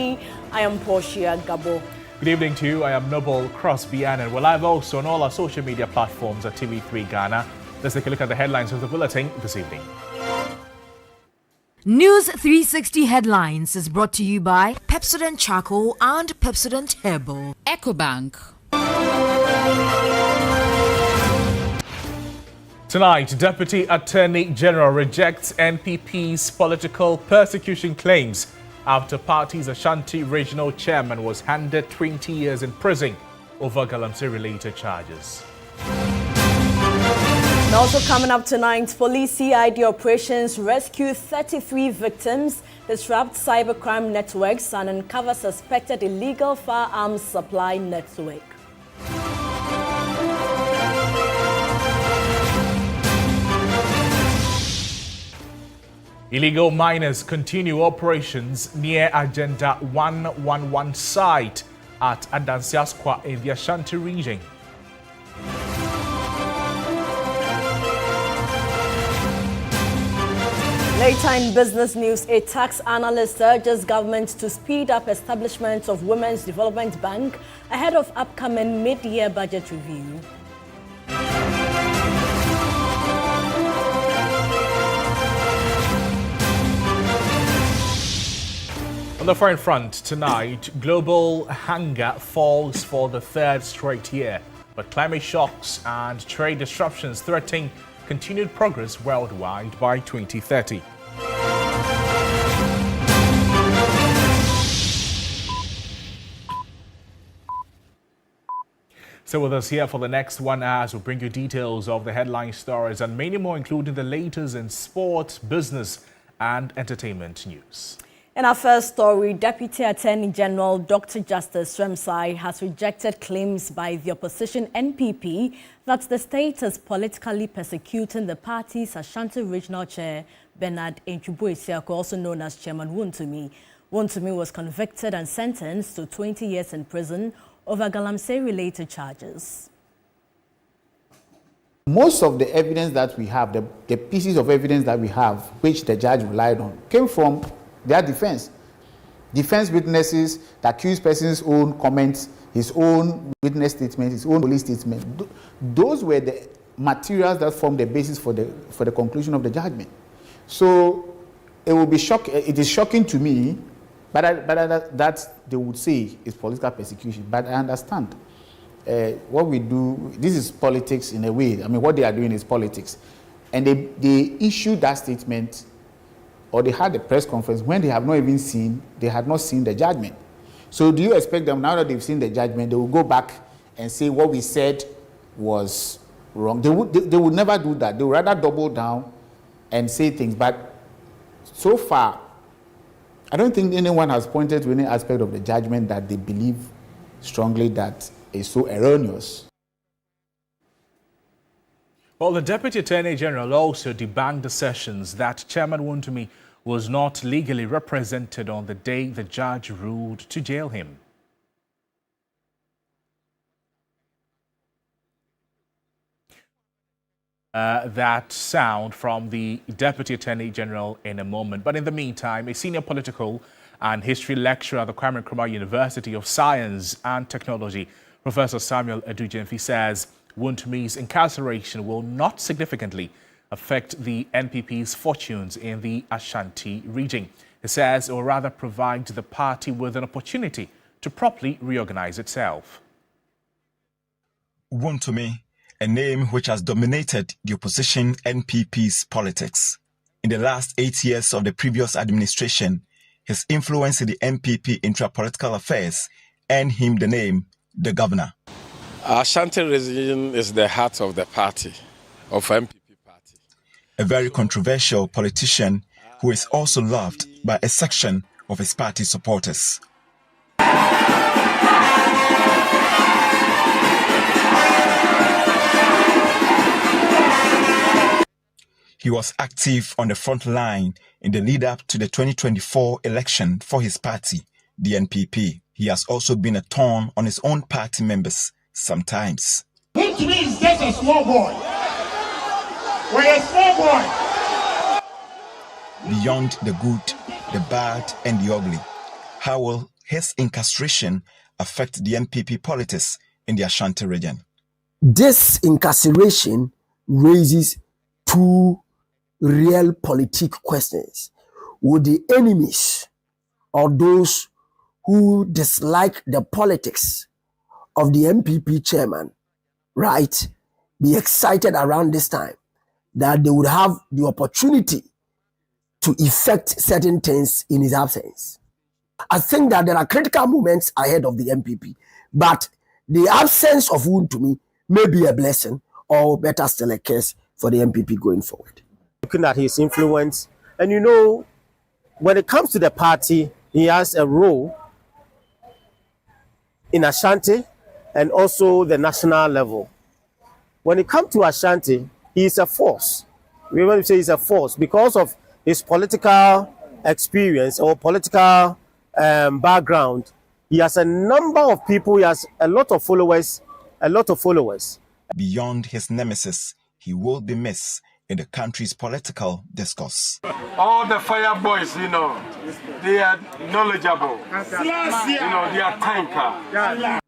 I am Portia Gabo. Good evening to you. I am Noble Crosby and we're live also on all our social media platforms at TV3 Ghana. Let's take a look at the headlines of the bulletin this evening. News360 Headlines is brought to you by Pepsodent Charcoal and Pepsodent Herbal. EcoBank. Tonight, Deputy Attorney General rejects NPP's political persecution claims after party's Ashanti Regional Chairman was handed 20 years in prison over Galamsey-related charges. And also coming up tonight, police CID operations rescue 33 victims, disrupt cybercrime networks and uncover suspected illegal firearms supply network. Illegal miners continue operations near Agenda 111 site at Adansiaskwa in the Ashanti region. Later in business news, a tax analyst urges government to speed up establishment of Women's Development Bank ahead of upcoming mid-year budget review. On the foreign front tonight, global hunger falls for the third straight year, but climate shocks and trade disruptions threaten continued progress worldwide by 2030. So with us here for the next 1 hour, we'll bring you details of the headline stories and many more, including the latest in sports, business and entertainment news. In our first story, Deputy Attorney General Dr. Justice Sremsai has rejected claims by the opposition NPP that the state is politically persecuting the party's Ashanti Regional Chair, Bernard Entwubu-Esiako, also known as Chairman Wontumi. Wontumi was convicted and sentenced to 20 years in prison over Galamsey-related charges. Most of the evidence that we have, the pieces of evidence that we have, which the judge relied on, came from their defense. Defense witnesses, the accused person's own comments, his own witness statement, his own police statement. Those were the materials that formed the basis for the conclusion of the judgment. So it will be it is shocking to me, but that they would say is political persecution. But I understand what we do. This is politics in a way. I mean, what they are doing is politics, and they issued that statement, or they had a press conference when they had not seen the judgment. So do you expect them, now that they've seen the judgment, they will go back and say what we said was wrong? They would never do that. They would rather double down and say things. But so far, I don't think anyone has pointed to any aspect of the judgment that they believe strongly that is so erroneous. Well, the Deputy Attorney General also debunked assertions that Chairman Wontumi was not legally represented on the day the judge ruled to jail him. That sound from the Deputy Attorney General in a moment. But in the meantime, a senior political and history lecturer at the Kwame Nkrumah University of Science and Technology, Professor Samuel Edujemfi, says Wontumi's incarceration will not significantly affect the NPP's fortunes in the Ashanti region. He says it will rather provide the party with an opportunity to properly reorganize itself. Wontumi, a name which has dominated the opposition NPP's politics. In the last 8 years of the previous administration, his influence in the NPP intra-political affairs earned him the name the governor. Ashanti region is the heart of the party, of MPP party. A very controversial politician who is also loved by a section of his party supporters. He was active on the front line in the lead-up to the 2024 election for his party, the NPP. He has also been a thorn on his own party members sometimes. Wontumi is just a small boy. We're a small boy. Beyond the good, the bad, and the ugly, How will his incarceration affect the NPP politics in the Ashanti region? This incarceration raises two real political questions. Would the enemies or those who dislike the politics of the MPP chairman, right, be excited around this time that they would have the opportunity to effect certain things in his absence? I think that there are critical moments ahead of the MPP, but the absence of Wontumi may be a blessing or better still a curse for the MPP going forward. Looking at his influence, and you know, when it comes to the party, he has a role in Ashanti and also the national level. When it comes to Ashanti, he is a force. We want to say he's a force because of his political experience or political background. He has a number of people, he has a lot of followers. Beyond his nemesis, he will be missed in the country's political discourse. All the fire boys, you know, they are knowledgeable. You know, they are tanker.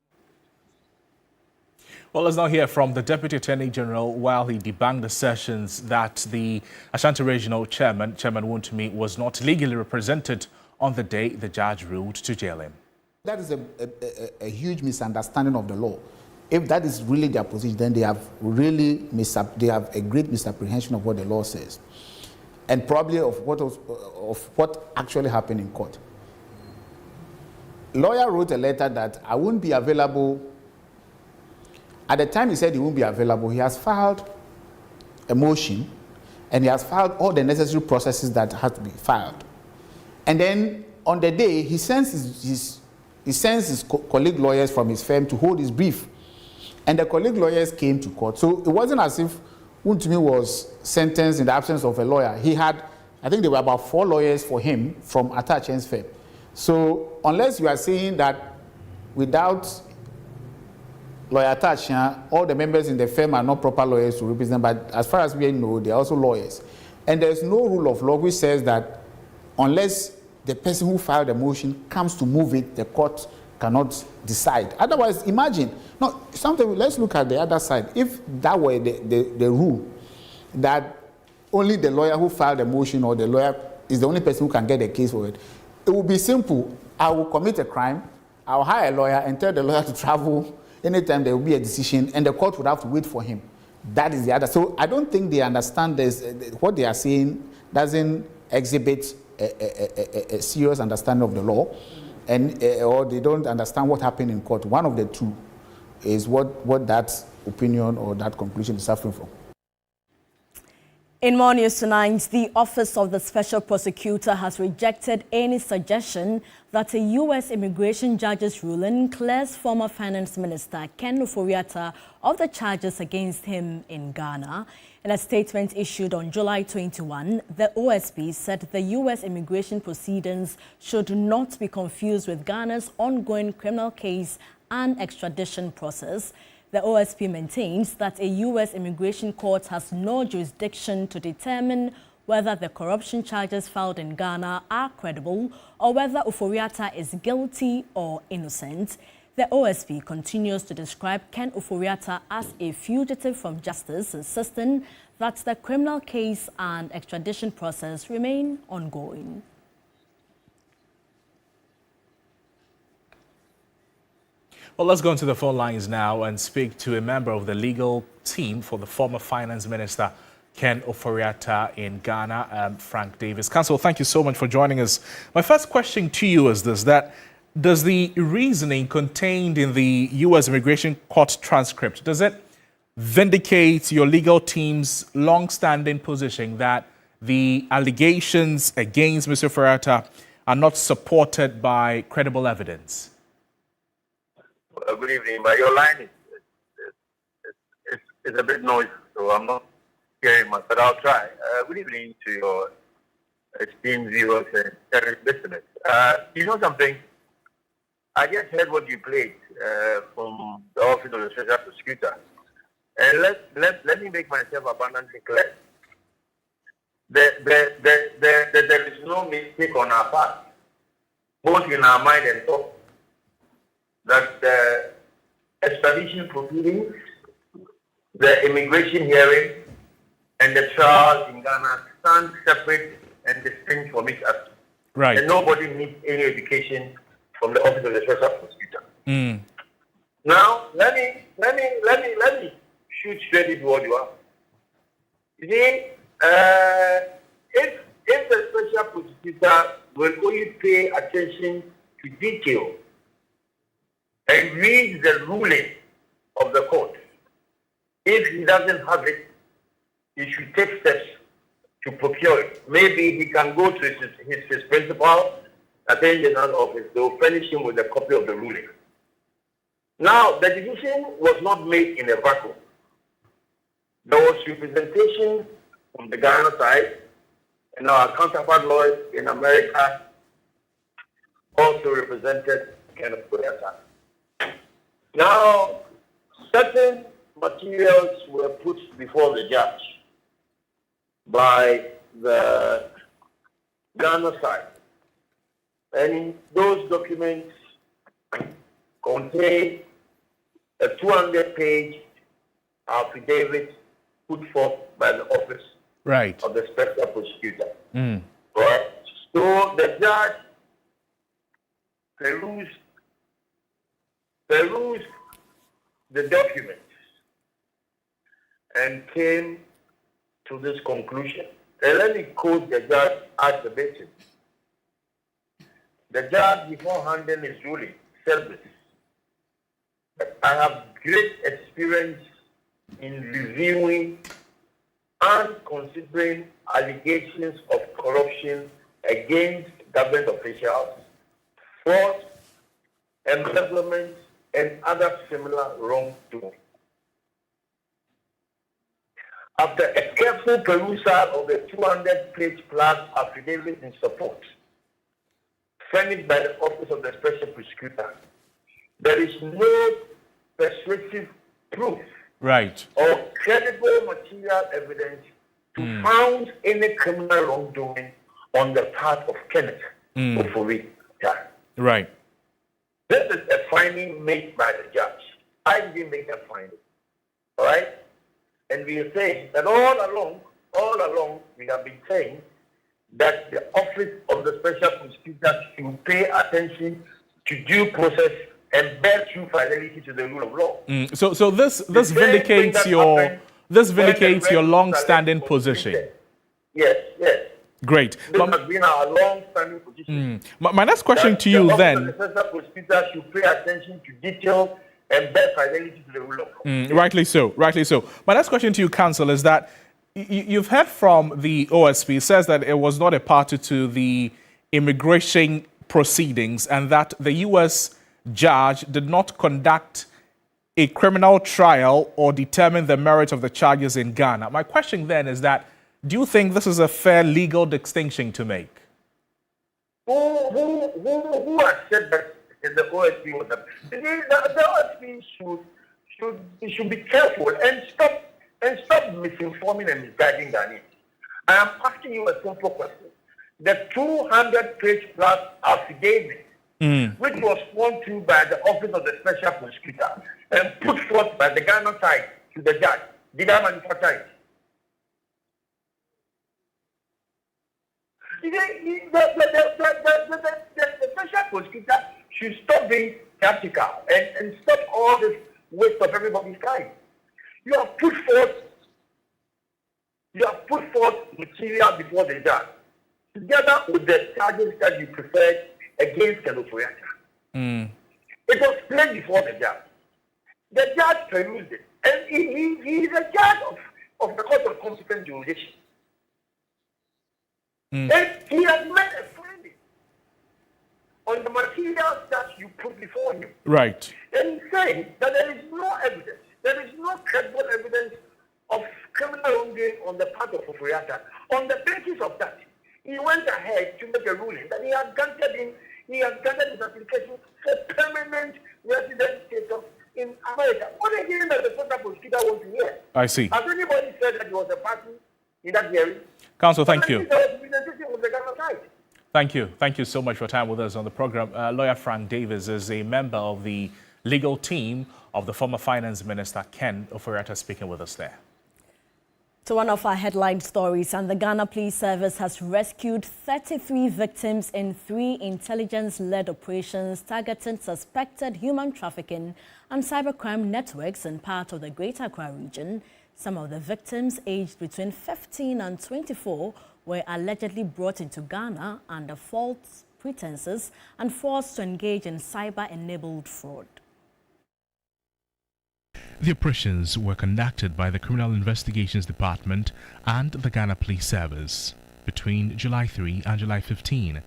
Well, let's now hear from the Deputy Attorney General while he debunked the assertions that the Ashanti Regional Chairman Wontumi, was not legally represented on the day the judge ruled to jail him. That is a huge misunderstanding of the law. If that is really their position, then they have really they have a great misapprehension of what the law says, and probably of what actually happened in court. Lawyer wrote a letter that I won't be available. At the time he said he won't be available, he has filed a motion, and he has filed all the necessary processes that have to be filed. And then on the day, he sends his colleague lawyers from his firm to hold his brief. And the colleague lawyers came to court. So it wasn't as if Wontumi was sentenced in the absence of a lawyer. He had, I think there were about 4 lawyers for him from Atta's firm. So unless you are saying that without lawyer Atta, all the members in the firm are not proper lawyers to represent, but as far as we know, they are also lawyers. And there's no rule of law which says that unless the person who filed the motion comes to move it, the court cannot decide. Otherwise, imagine. No, sometimes let's look at the other side. If that were the rule, that only the lawyer who filed the motion or the lawyer is the only person who can get a case for it, it would be simple. I will commit a crime, I'll hire a lawyer and tell the lawyer to travel anytime there will be a decision, and the court would have to wait for him. That is the other. So I don't think they understand this. What they are saying doesn't exhibit a serious understanding of the law, and or they don't understand what happened in court. One of the two is what that opinion or that conclusion is suffering from. In more news tonight, the Office of the Special Prosecutor has rejected any suggestion that a U.S. immigration judge's ruling clears former Finance Minister Ken Ofori-Atta of the charges against him in Ghana. In a statement issued on July 21, the OSP said the U.S. immigration proceedings should not be confused with Ghana's ongoing criminal case and extradition process. The OSP maintains that a U.S. immigration court has no jurisdiction to determine whether the corruption charges filed in Ghana are credible or whether Ofori-Atta is guilty or innocent. The OSP continues to describe Ken Ofori-Atta as a fugitive from justice, insisting that the criminal case and extradition process remain ongoing. Well, let's go into the phone lines now and speak to a member of the legal team for the former Finance Minister Ken Ofori-Atta in Ghana, Frank Davis. Counsel, thank you so much for joining us. My first question to you is this, that does the reasoning contained in the U.S. Immigration Court transcript, does it vindicate your legal team's long-standing position that the allegations against Mr. Ofori-Atta are not supported by credible evidence? Good evening, but your line is a bit noisy, so I'm not hearing much, but I'll try. Good evening to your esteemed viewers and listeners. You know something? I just heard what you played from the Office of the Special Prosecutor. And let me make myself abundantly clear. There is no mistake on our part. both in our mind and thought, that the extradition proceedings, the immigration hearing, and the trials in Ghana stand separate and distinct from each other. Right. And nobody needs any education from the Office of the Special Prosecutor. Now, let me shoot straight into what you are. You see, if the Special Prosecutor will only pay attention to detail and read the ruling of the court, if he doesn't have it, he should take steps to procure it. Maybe he can go to his principal, Attorney General's office. They will furnish him with a copy of the ruling. Now, the decision was not made in a vacuum. There was representation from the Ghana side, and our counterpart lawyers in America also represented Kenneth Ofori-Atta. Now, certain materials were put before the judge by the Ghana side. And those documents contain a 200-page affidavit put forth by the office of the Special Prosecutor. Right? So the judge perused the documents and came to this conclusion. And let me quote the judge at the basis. The judge, before handing his ruling, said this: I have great experience in reviewing and considering allegations of corruption against government officials, fraud, embezzlement, and other similar wrongdoing. After a careful perusal of the 200-page plus affidavit in support, furnished by the Office of the Special Prosecutor, there is no persuasive proof or credible material evidence to found any criminal wrongdoing on the part of Kenneth Ofori-Atta. Right. This is a finding made by the judge. I didn't make that finding. All right? And we are saying that all along, we have been saying that the Office of the Special Prosecutor should pay attention to due process and bear true fidelity to the rule of law. So this vindicates your long-standing position. Yes. Great. This has been our long-standing position. My next question to you then. The Special Prosecutor should pay attention to detail and bear fidelity to the rule of law. Rightly so. My next question to you, Counsel, is that you've heard from the OSP. It says that it was not a party to the immigration proceedings and that the U.S. judge did not conduct a criminal trial or determine the merit of the charges in Ghana. My question then is that, do you think this is a fair legal distinction to make? Who has said that in the OSP was that? The OSP should be careful and stop misinforming and misguiding Ghanaians. I am asking you a simple question. The 200-page plus affidavit, which was sworn to by the Office of the Special Prosecutor and put forth by the Ghana side to the judge, did I manufacture it? The Special Prosecutor should stop being practical and stop all this waste of everybody's time. You have put forth material before the judge, together with the charges that you preferred against Kenneth Ofori-Atta. It was plain before the judge. The judge perused it, and he is a judge of the Court of Competent Jurisdiction. And he has made a finding on the materials that you put before him. Right. And he's saying that there is no evidence, there is no credible evidence of criminal wrongdoing on the part of Ofori-Atta. On the basis of that, he went ahead to make a ruling that he has granted his application for permanent resident status in America. What again does the Special Prosecutor want to hear? I see. Has anybody said that he was a party in that hearing? Counsel, thank you. Thank you. Thank you so much for your time with us on the program. Lawyer Frank Davis is a member of the legal team of the former Finance Minister, Ken Ofori-Atta, speaking with us there. To one of our headline stories, and the Ghana Police Service has rescued 33 victims in 3 intelligence-led operations targeting suspected human trafficking and cybercrime networks in part of the Greater Accra region. Some of the victims, aged between 15 and 24, were allegedly brought into Ghana under false pretenses and forced to engage in cyber-enabled fraud. The operations were conducted by the Criminal Investigations Department and the Ghana Police Service. Between July 3 and July 15,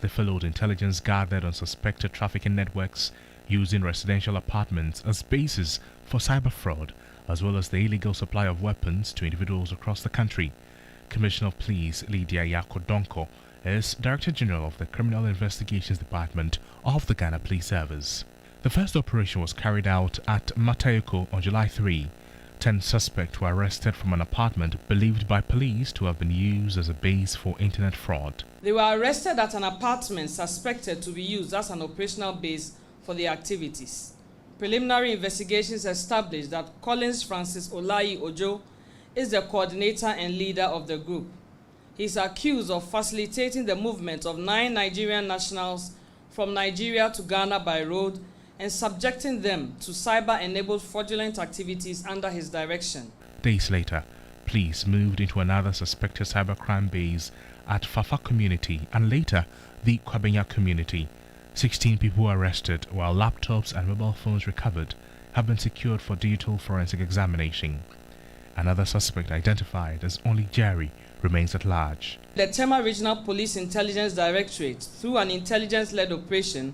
they followed intelligence gathered on suspected trafficking networks using residential apartments as bases for cyber fraud, as well as the illegal supply of weapons to individuals across the country. Commissioner of Police Lydia Yako-Donko is Director General of the Criminal Investigations Department of the Ghana Police Service. The first operation was carried out at Matayoko on July 3. 10 suspects were arrested from an apartment believed by police to have been used as a base for internet fraud. They were arrested at an apartment suspected to be used as an operational base for the activities. Preliminary investigations established that Collins Francis Olayi Ojo is the coordinator and leader of the group. He is accused of facilitating the movement of 9 Nigerian nationals from Nigeria to Ghana by road and subjecting them to cyber-enabled fraudulent activities under his direction. Days later, police moved into another suspected cybercrime base at Fafa community and later the Kwabenya community. 16 people were arrested, while laptops and mobile phones recovered have been secured for digital forensic examination. Another suspect, identified as only Jerry, remains at large. The Tema Regional Police Intelligence Directorate, through an intelligence-led operation,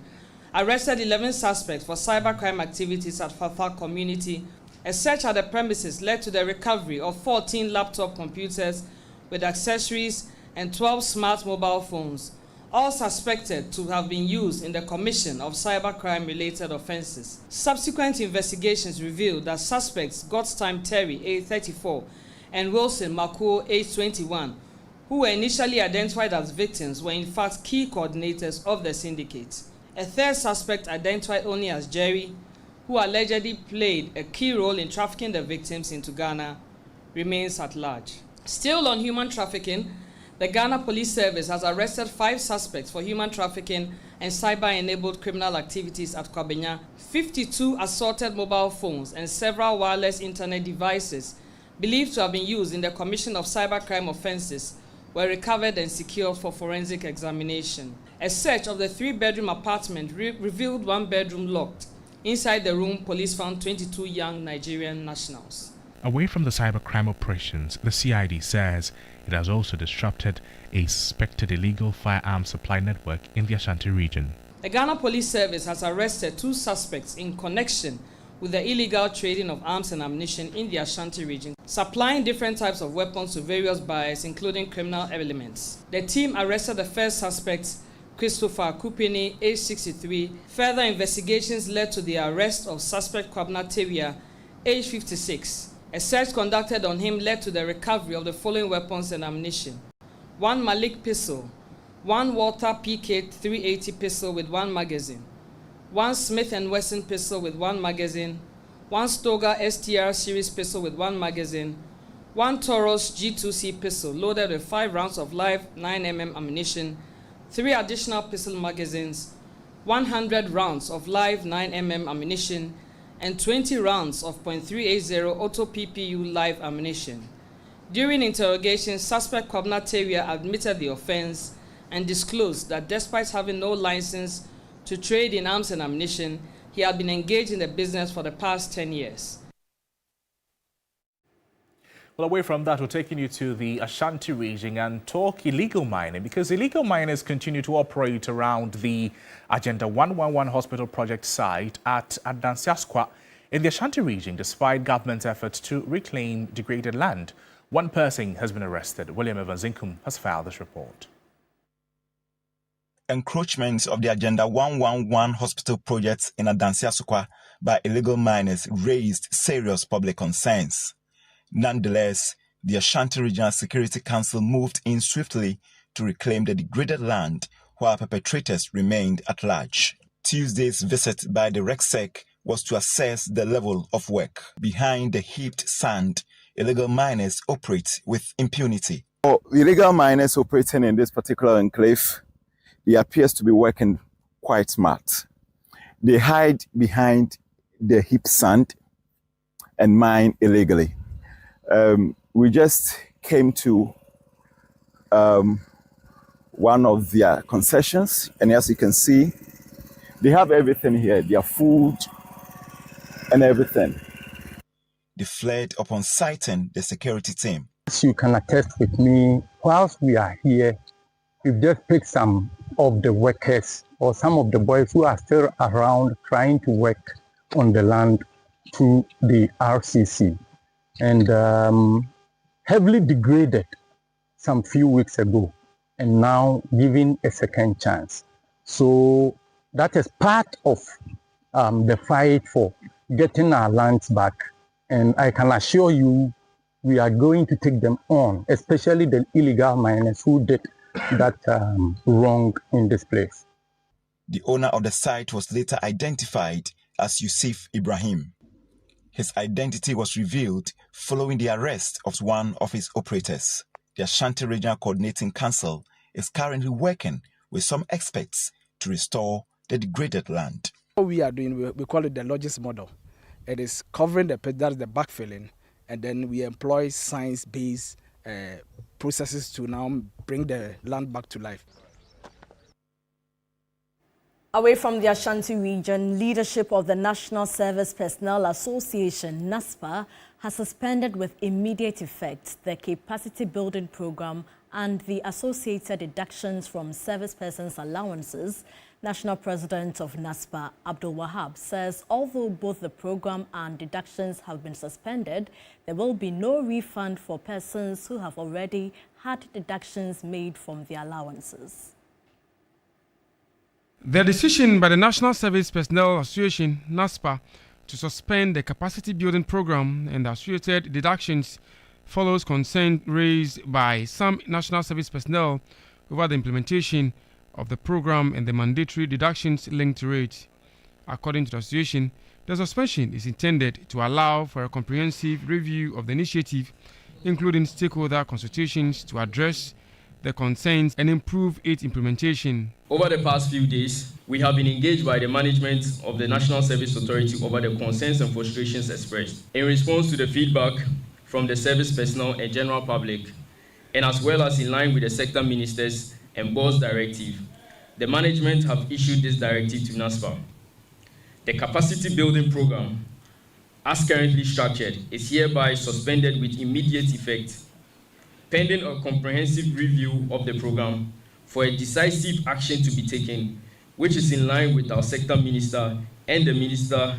arrested 11 suspects for cybercrime activities at Fafa community. A search at the premises led to the recovery of 14 laptop computers with accessories and 12 smart mobile phones, all suspected to have been used in the commission of cybercrime-related offenses. Subsequent investigations revealed that suspects Godstime Terry, age 34, and Wilson Makuo, age 21, who were initially identified as victims, were in fact key coordinators of the syndicate. A third suspect, identified only as Jerry, who allegedly played a key role in trafficking the victims into Ghana, remains at large. Still on human trafficking, the Ghana Police Service has arrested 5 suspects for human trafficking and cyber-enabled criminal activities at Kwabenya. 52 assorted mobile phones and several wireless internet devices believed to have been used in the commission of cybercrime offenses were recovered and secured for forensic examination. A search of the 3-bedroom apartment revealed 1 bedroom locked. Inside the room, police found 22 young Nigerian nationals. Away from the cybercrime operations, the CID says it has also disrupted a suspected illegal firearms supply network in the Ashanti region. The Ghana Police Service has arrested 2 suspects in connection with the illegal trading of arms and ammunition in the Ashanti region, supplying different types of weapons to various buyers, including criminal elements. The team arrested the first suspect, Christopher Kupini, age 63. Further investigations led to the arrest of suspect Kwabna Tewia, age 56. A search conducted on him led to the recovery of the following weapons and ammunition: 1 Malik pistol, 1 Walter PK 380 pistol with 1 magazine, 1 Smith & Wesson pistol with 1 magazine, 1 Stoger STR series pistol with 1 magazine, 1 Taurus G2C pistol loaded with 5 rounds of live 9mm ammunition, 3 additional pistol magazines, 100 rounds of live 9mm ammunition, and 20 rounds of .380 auto PPU live ammunition. During interrogation, suspect Kwabna Tewia admitted the offense and disclosed that despite having no license to trade in arms and ammunition, he had been engaged in the business for the past 10 years. Well, away from that, we're taking you to the Ashanti region and talk illegal mining, because illegal miners continue to operate around the Agenda 111 hospital project site at Adansiaskwa in the Ashanti region, despite government's efforts to reclaim degraded land. 1 person has been arrested. William Evanzinkum has filed this report. Encroachments of the Agenda 111 hospital projects in Adansiaskwa by illegal miners raised serious public concerns. Nonetheless, the Ashanti Regional Security Council moved in swiftly to reclaim the degraded land while perpetrators remained at large. Tuesday's visit by the RECSEC was to assess the level of work. Behind the heaped sand, illegal miners operate with impunity. Illegal miners operating in this particular enclave, they appears to be working quite smart. They hide behind the heaped sand and mine illegally. We just came to one of their concessions, and as you can see, they have everything here, their food and everything. They fled upon sighting the security team. As you can attest with me, whilst we are here, we've just picked some of the workers or some of the boys who are still around trying to work on the land to the RCC, and heavily degraded some few weeks ago, and now given a second chance. So that is part of the fight for getting our lands back, and I can assure you we are going to take them on, especially the illegal miners who did that wrong in this place. The owner of the site was later identified as Yusuf Ibrahim. His identity was revealed following the arrest of one of his operators. The Ashanti Regional Coordinating Council is currently working with some experts to restore the degraded land. What we are doing, we call it the logis model. It is covering the pit, that is the backfilling, and then we employ science-based processes to now bring the land back to life. Away from the Ashanti region, leadership of the National Service Personnel Association, NASPA, has suspended with immediate effect the capacity building program and the associated deductions from service persons' allowances. National President of NASPA, Abdul Wahab, says although both the program and deductions have been suspended, there will be no refund for persons who have already had deductions made from their allowances. The decision by the National Service Personnel Association, NASPA, to suspend the capacity building program and the associated deductions follows concern raised by some national service personnel over the implementation of the program and the mandatory deductions linked to it. According to the association, the suspension is intended to allow for a comprehensive review of the initiative, including stakeholder consultations to address the concerns and improve its implementation. Over the past few days, we have been engaged by the management of the National Service Authority over the concerns and frustrations expressed. In response to the feedback from the service personnel and general public, and as well as in line with the sector ministers and board's directive, the management have issued this directive to NASPA. The capacity building program, as currently structured, is hereby suspended with immediate effect, pending a comprehensive review of the program for a decisive action to be taken, which is in line with our sector minister and the Minister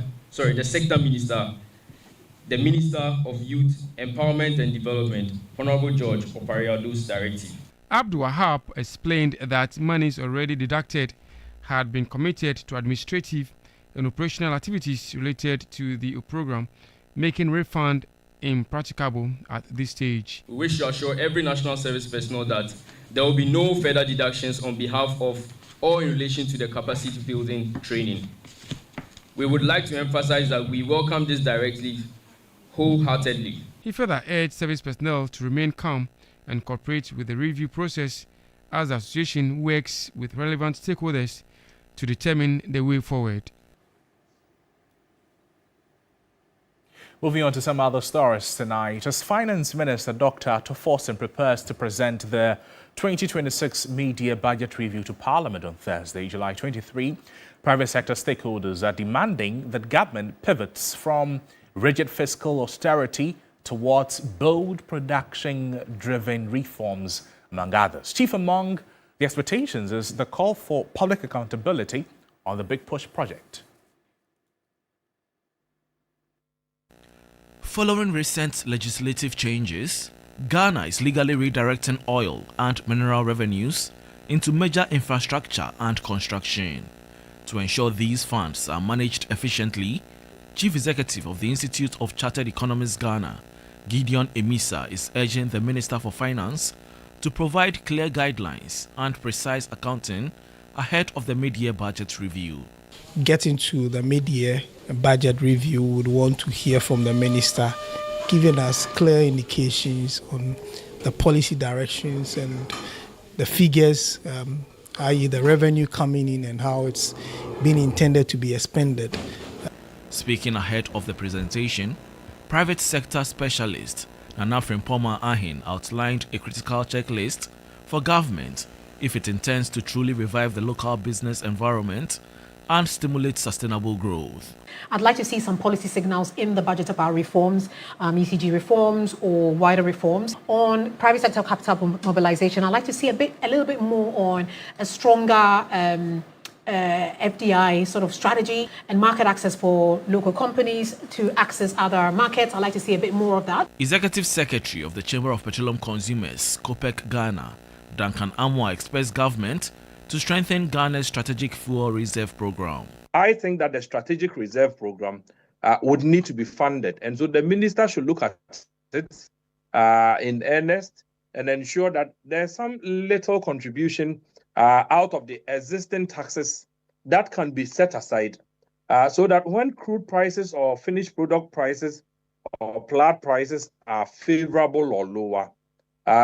of Youth, Empowerment and Development, Honorable George Ofori-Atta's directive. Abdul Wahab explained that monies already deducted had been committed to administrative and operational activities related to the program, making refund impracticable at this stage. We wish to assure every national service personnel that there will be no further deductions on behalf of or in relation to the capacity building training. We would like to emphasize that we welcome this directive wholeheartedly. He further urged service personnel to remain calm and cooperate with the review process as the association works with relevant stakeholders to determine the way forward. Moving on to some other stories tonight, as Finance Minister Dr. Atta Forson prepares to present the 2026 Media Budget Review to Parliament on Thursday, July 23, private sector stakeholders are demanding that government pivots from rigid fiscal austerity towards bold production-driven reforms, among others. Chief among the expectations is the call for public accountability on the Big Push project. Following recent legislative changes, Ghana is legally redirecting oil and mineral revenues into major infrastructure and construction. To ensure these funds are managed efficiently, Chief Executive of the Institute of Chartered Economists Ghana, Gideon Emisa, is urging the Minister for Finance to provide clear guidelines and precise accounting ahead of the mid-year budget review. Getting to the mid-year budget review, we would want to hear from the minister, giving us clear indications on the policy directions and the figures, i.e. the revenue coming in and how it's been intended to be expended. Speaking ahead of the presentation, private sector specialist Nana Frimpoma Ahin outlined a critical checklist for government if it intends to truly revive the local business environment and stimulate sustainable growth. I'd like to see some policy signals in the budget about reforms, ECG reforms or wider reforms. On private sector capital mobilization, I'd like to see a little bit more on a stronger FDI sort of strategy and market access for local companies to access other markets. I'd like to see a bit more of that. Executive Secretary of the Chamber of Petroleum Consumers, COPEC Ghana, Duncan Amwa, expects government to strengthen Ghana's strategic fuel reserve program. I think that the strategic reserve program would need to be funded, and so the minister should look at it in earnest and ensure that there's some little contribution out of the existing taxes that can be set aside so that when crude prices or finished product prices or plant prices are favorable or lower,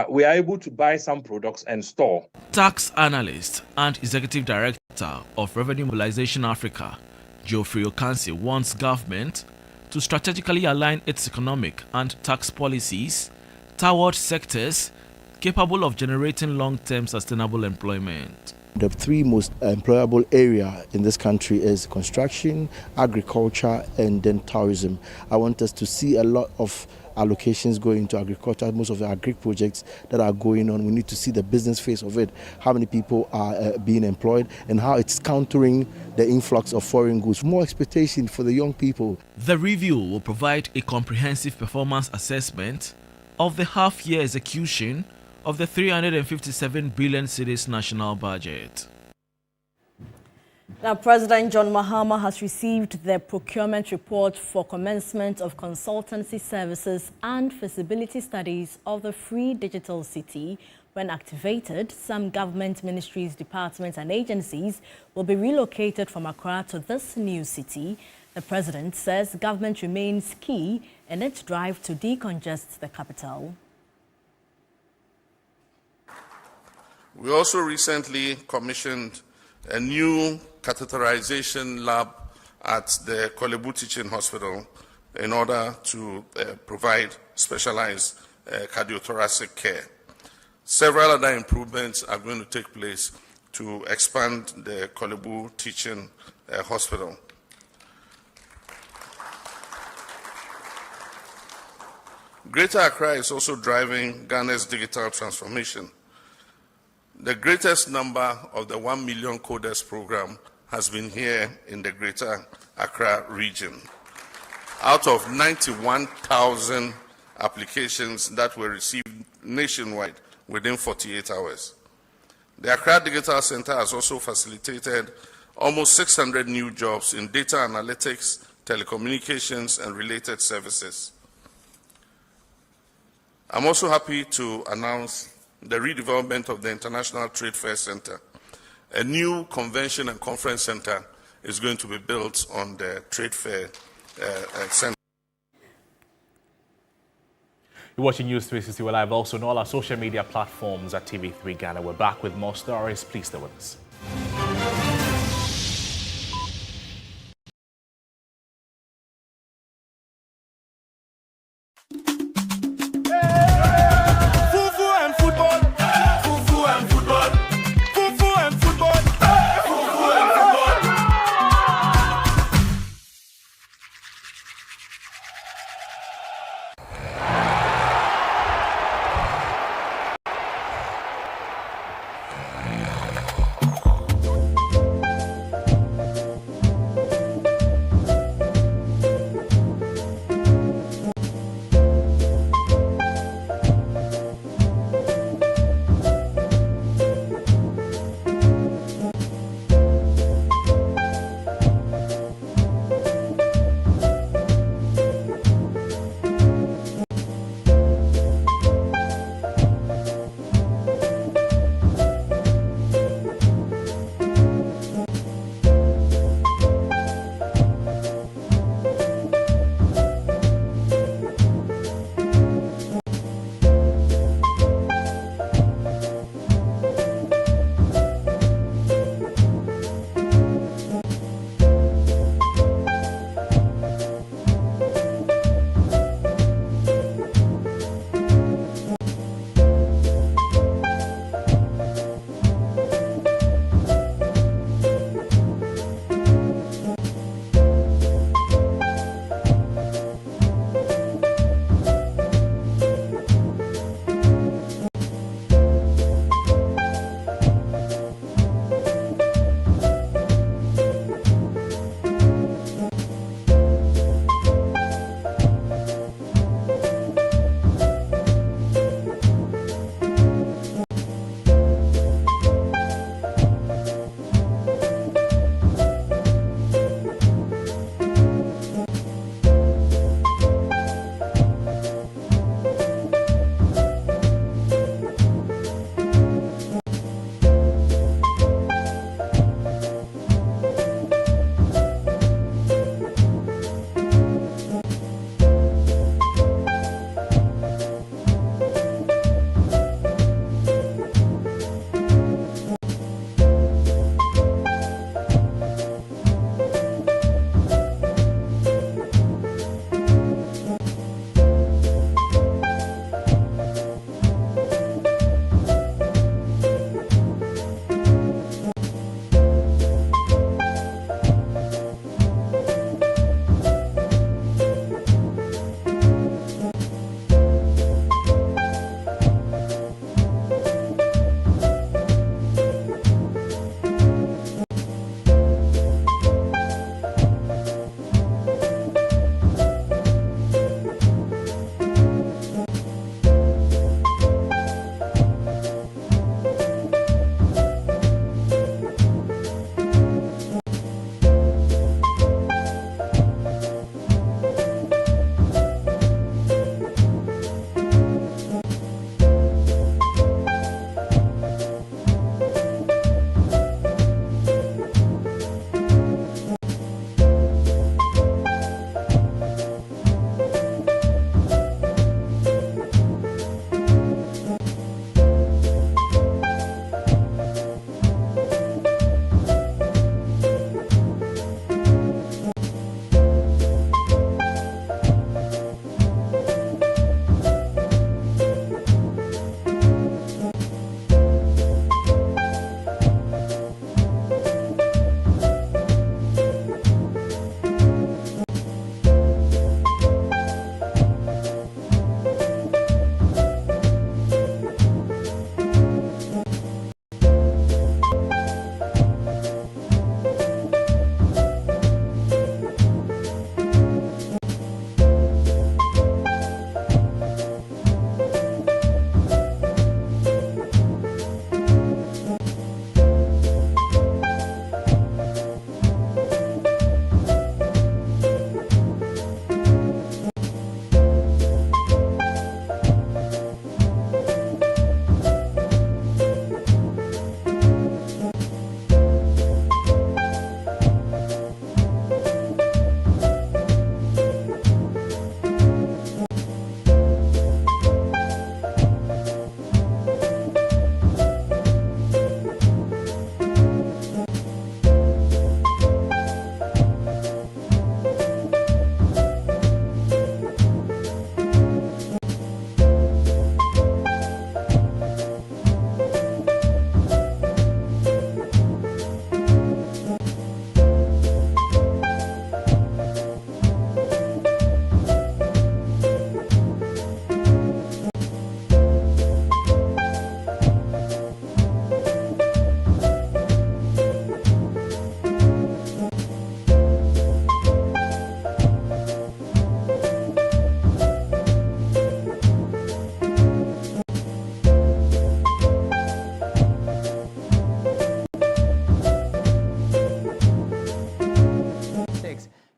we are able to buy some products and store. Tax analyst and executive director of Revenue Mobilization Africa, Geoffrey Okansi, wants government to strategically align its economic and tax policies toward sectors capable of generating long-term sustainable employment. The three most employable area in this country is construction, agriculture, and then tourism. I want us to see a lot of allocations going to agriculture. Most of the agri projects that are going on, we need to see the business face of it, how many people are being employed and how it's countering the influx of foreign goods. More expectation for the young people. The review will provide a comprehensive performance assessment of the half-year execution of the 357 billion cedis national budget. Now, President John Mahama has received the procurement report for commencement of consultancy services and feasibility studies of the Free Digital City. When activated, some government ministries, departments and agencies will be relocated from Accra to this new city. The president says government remains key in its drive to decongest the capital. We also recently commissioned a new catheterization lab at the Kolebu Teaching Hospital in order to provide specialized cardiothoracic care. Several other improvements are going to take place to expand the Kolebu Teaching Hospital. Greater Accra is also driving Ghana's digital transformation. The greatest number of the 1 million coders program has been here in the Greater Accra region. Out of 91,000 applications that were received nationwide within 48 hours. The Accra Digital Center has also facilitated almost 600 new jobs in data analytics, telecommunications, and related services. I'm also happy to announce the redevelopment of the International Trade Fair Center. A new convention and conference center is going to be built on the Trade Fair Center. You're watching News360. We're live also on all our social media platforms at TV3 Ghana. We're back with more stories. Please stay with us.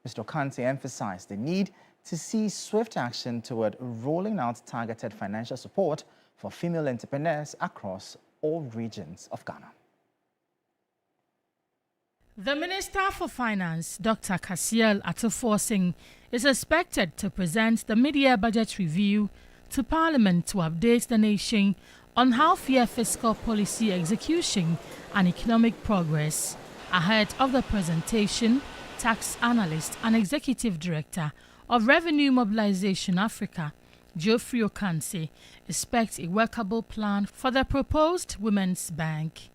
Mr. Kante emphasized the need to see swift action toward rolling out targeted financial support for female entrepreneurs across all regions of Ghana. The Minister for Finance, Dr. Ofori-Atta, is expected to present the mid-year budget review to Parliament to update the nation on how fair fiscal policy execution and economic progress. Ahead of the presentation, tax analyst and executive director of Revenue Mobilization Africa, Geoffrey Okanse, expects a workable plan for the proposed Women's Bank.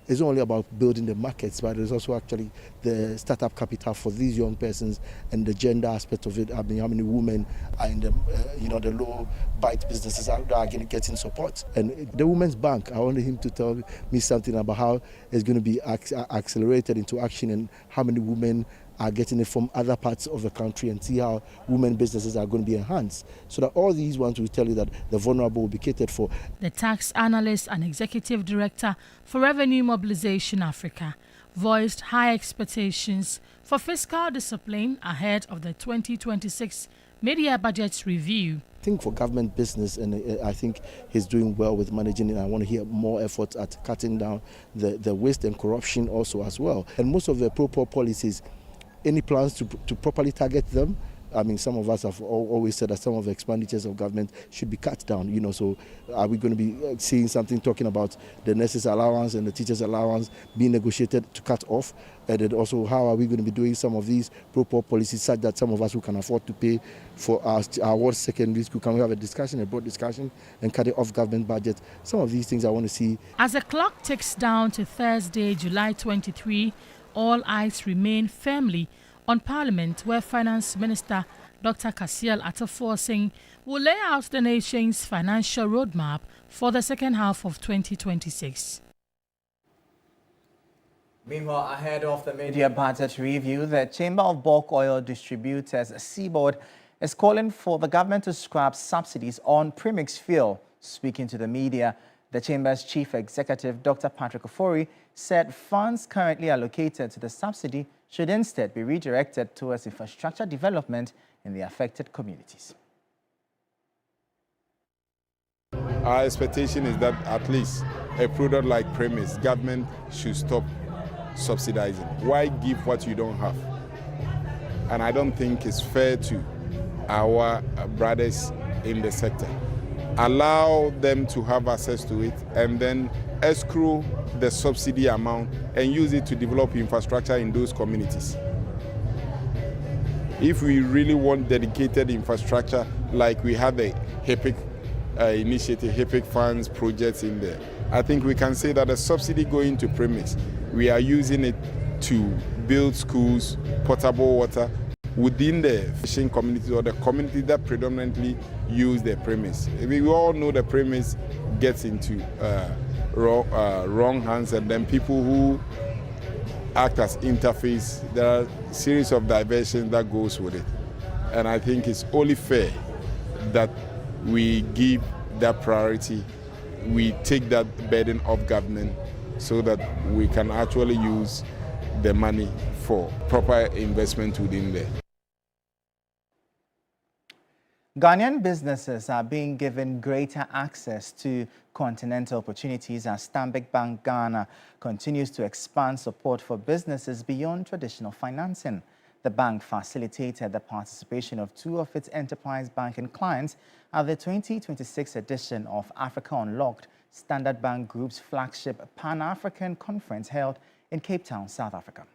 It's not only about building the markets, but it's also actually the startup capital for these young persons and the gender aspect of it. I mean, how many women are in the, the low bite businesses are getting support. And the Women's Bank, I wanted him to tell me something about how it's going to be accelerated into action and how many women are getting it from other parts of the country, and see how women businesses are going to be enhanced, so that all these ones will tell you that the vulnerable will be catered for. The tax analyst and executive director for Revenue Mobilization Africa voiced high expectations for fiscal discipline ahead of the 2026 mid-year budget review. I think for government business, and I think he's doing well with managing it. I want to hear more efforts at cutting down the waste and corruption also as well. And most of the pro-poor policies, any plans to properly target them? I mean, some of us have always said that some of the expenditures of government should be cut down, so are we going to be seeing something talking about the nurses' allowance and the teachers' allowance being negotiated to cut off? And then also, how are we going to be doing some of these pro-poor policies such that some of us who can afford to pay for our ward secondary school, can we have a broad discussion and cut it off government budget? Some of these things I want to see. As the clock ticks down to Thursday, July 23, all eyes remain firmly on Parliament, where Finance Minister Dr. Ofori-Atta will lay out the nation's financial roadmap for the second half of 2026. Meanwhile, ahead of the mid-year budget review, the Chamber of Bulk Oil Distributors Seaboard is calling for the government to scrap subsidies on Premix fuel. Speaking to the media, the Chamber's Chief Executive, Dr. Patrick Ofori, said funds currently allocated to the subsidy should instead be redirected towards infrastructure development in the affected communities. Our expectation is that at least a product like Premix, government should stop subsidizing. Why give what you don't have? And I don't think it's fair to our brothers in the sector. Allow them to have access to it and then escrow the subsidy amount and use it to develop infrastructure in those communities. If we really want dedicated infrastructure, like we have the HIPIC initiative, HIPIC funds projects in there, I think we can say that the subsidy going to Premix, we are using it to build schools, potable water within the fishing community or the community that predominantly use the Premix. We all know the Premix gets into wrong hands, and then people who act as interface, there are a series of diversions that goes with it. And I think it's only fair that we give that priority, we take that burden off government so that we can actually use the money for proper investment within there. Ghanaian businesses are being given greater access to continental opportunities as Stanbic Bank Ghana continues to expand support for businesses beyond traditional financing. The bank facilitated the participation of two of its enterprise banking clients at the 2026 edition of Africa Unlocked, Standard Bank Group's flagship Pan-African conference held in Cape Town, South Africa.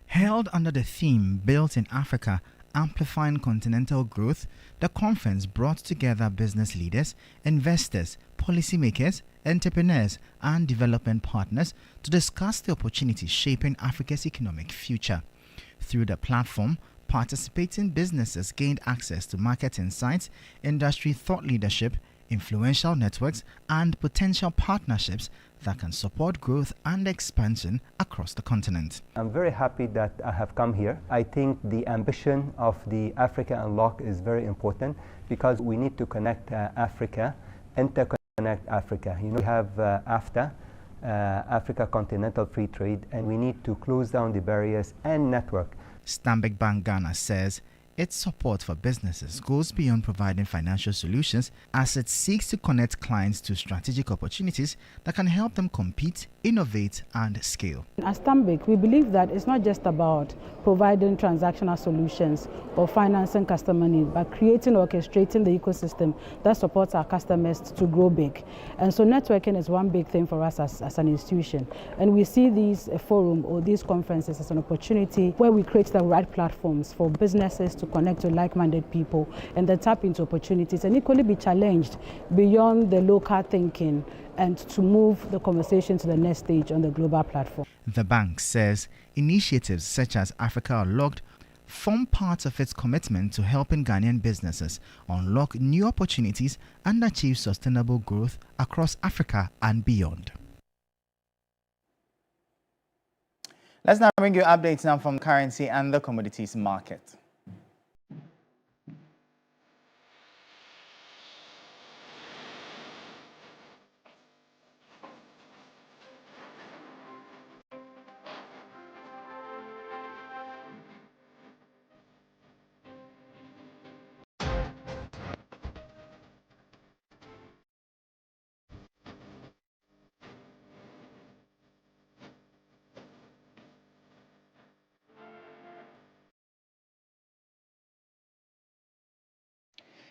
Held under the theme Built in Africa, Amplifying Continental Growth, the conference brought together business leaders, investors, policymakers, entrepreneurs, and development partners to discuss the opportunities shaping Africa's economic future. Through the platform, participating businesses gained access to market insights, industry thought leadership, influential networks, and potential partnerships that can support growth and expansion across the continent. I'm very happy that I have come here. I think the ambition of the Africa Unlock is very important because we need to connect Africa, interconnect Africa. You know, we have AFTA, Africa Continental Free Trade, and we need to close down the barriers and network. Stanbic Bank Ghana says its support for businesses goes beyond providing financial solutions as it seeks to connect clients to strategic opportunities that can help them compete, innovate, and scale. At Stanbic, we believe that it's not just about providing transactional solutions or financing customer needs, but creating, orchestrating the ecosystem that supports our customers to grow big. And so networking is one big thing for us as an institution. And we see these forum or these conferences as an opportunity where we create the right platforms for businesses to connect to like-minded people and then tap into opportunities and equally be challenged beyond the local thinking and to move the conversation to the next stage on the global platform. The bank says initiatives such as Africa Unlocked form part of its commitment to helping Ghanaian businesses unlock new opportunities and achieve sustainable growth across Africa and beyond. Let's now bring you updates now from currency and the commodities market.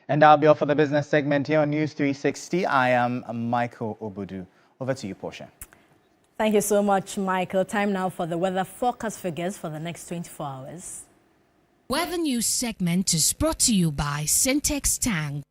And that'll be all for the business segment here on News 360. I am Michael Obudu. Over to you, Portia. Thank you so much, Michael. Time now for the weather forecast figures for the next 24 hours. Weather News segment is brought to you by Syntex Tank.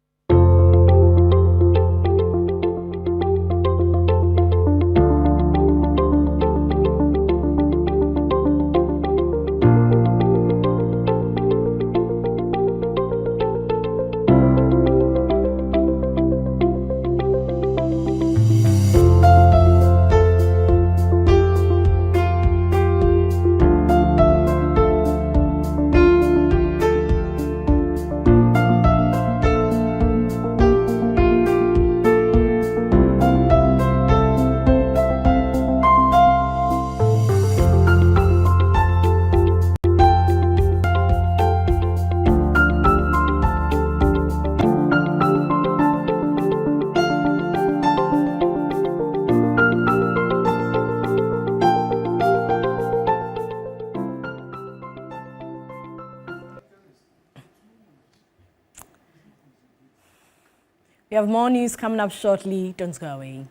We have more news coming up shortly. Don't go away.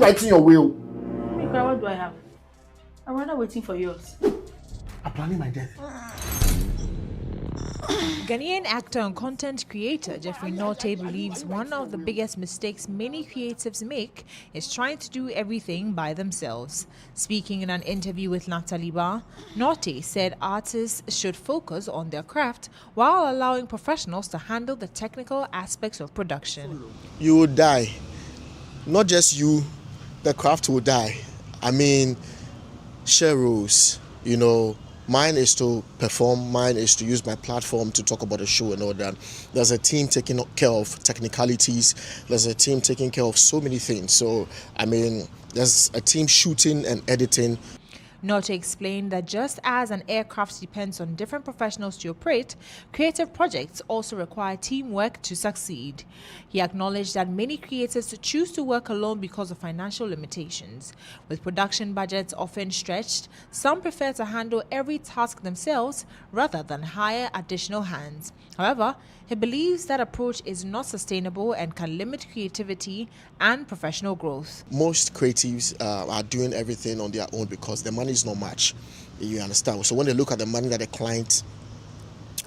writing your will. What do I have? I'm rather waiting for yours. I'm planning my death. Ghanaian actor and content creator Jeffrey Norte believes one of the biggest mistakes many creatives make is trying to do everything by themselves. Speaking in an interview with Natalie Ba, Norte said artists should focus on their craft while allowing professionals to handle the technical aspects of production. You will die. Not just you, the craft will die. I mean, share rules, you know. Mine is to perform, mine is to use my platform to talk about the show and all that. There's a team taking care of technicalities, there's a team taking care of so many things. So, I mean, there's a team shooting and editing. Norte explained that just as an aircraft depends on different professionals to operate, creative projects also require teamwork to succeed. He acknowledged that many creators choose to work alone because of financial limitations. With production budgets often stretched, some prefer to handle every task themselves rather than hire additional hands. However, he believes that approach is not sustainable and can limit creativity and professional growth. Most creatives are doing everything on their own because the money is not much. You understand? So when they look at the money that the client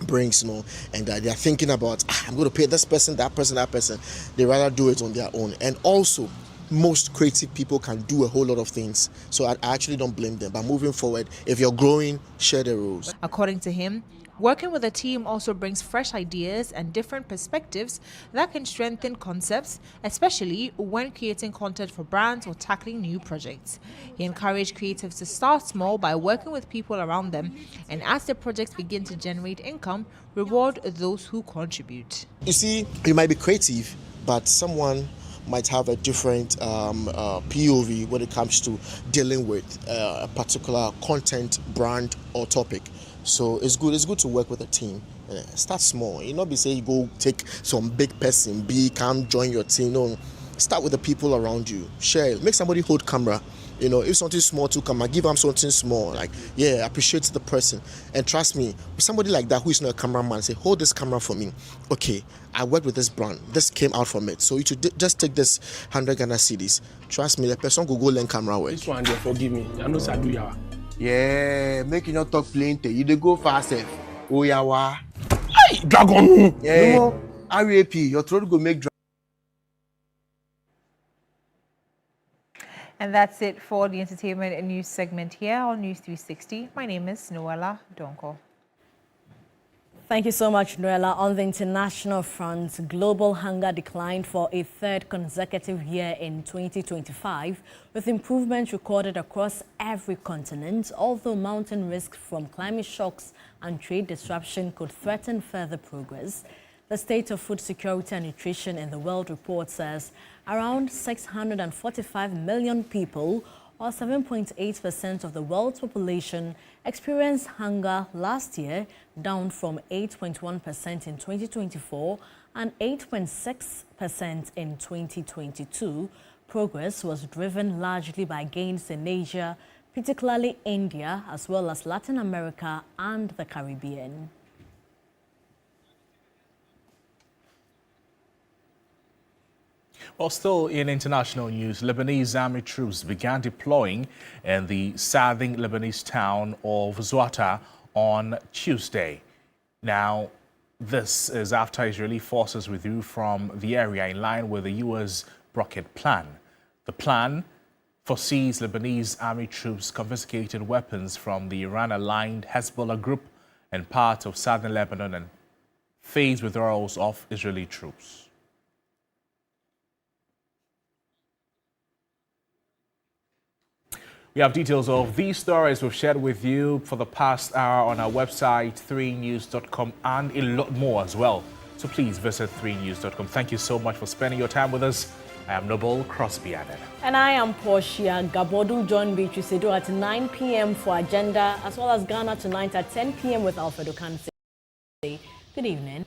brings, you know, and they are thinking about, I'm going to pay this person, that person, they rather do it on their own. And also, most creative people can do a whole lot of things. So I actually don't blame them. But moving forward, if you're growing, share the rules. According to him, working with a team also brings fresh ideas and different perspectives that can strengthen concepts, especially when creating content for brands or tackling new projects. He encouraged creatives to start small by working with people around them, and as their projects begin to generate income, reward those who contribute. You see, you might be creative, but someone might have a different POV when it comes to dealing with a particular content, brand, or topic. So it's good to work with a team. Start small. You not be saying go take some big person, come join your team. No, start with the people around you. Share. Make somebody hold camera. You know, if something small to come, give them something small. Like, yeah, appreciate the person. And trust me, somebody like that who is not a cameraman, say, hold this camera for me. Okay, I worked with this brand. This came out from it. So you should just take this 100 Ghana cedis. Trust me, the person will go learn camera work. This one, they forgive me. I know I do yawa. Yeah, make you not talk plenty. You dey go fast. Oh yawa. Hey, dragon. Yeah. No, RAP, your throat go make dragon. And that's it for the entertainment and news segment here on News 360. My name is Noella Donko. Thank you so much, Noella. On the international front, global hunger declined for a third consecutive year in 2025, with improvements recorded across every continent, although mounting risks from climate shocks and trade disruption could threaten further progress. The State of Food Security and Nutrition in the World report says around 645 million people, or 7.8% of the world's population, experienced hunger last year, down from 8.1% in 2024 and 8.6% in 2022. Progress was driven largely by gains in Asia, particularly India, as well as Latin America and the Caribbean. Well, still in international news, Lebanese army troops began deploying in the southern Lebanese town of Wontumi on Tuesday. Now, this is after Israeli forces withdrew from the area in line with the U.S. blockade plan. The plan foresees Lebanese army troops confiscated weapons from the Iran-aligned Hezbollah group and parts of southern Lebanon and phased withdrawals of Israeli troops. We have details of these stories we've shared with you for the past hour on our website, 3news.com, and a lot more as well. So please visit 3news.com. Thank you so much for spending your time with us. I am Noble Crosby Aden. And I am Portia Gabodu. John Beatrice Edo at 9 p.m. for Agenda, as well as Ghana Tonight at 10 p.m. with Alfredo Kanse. Good evening.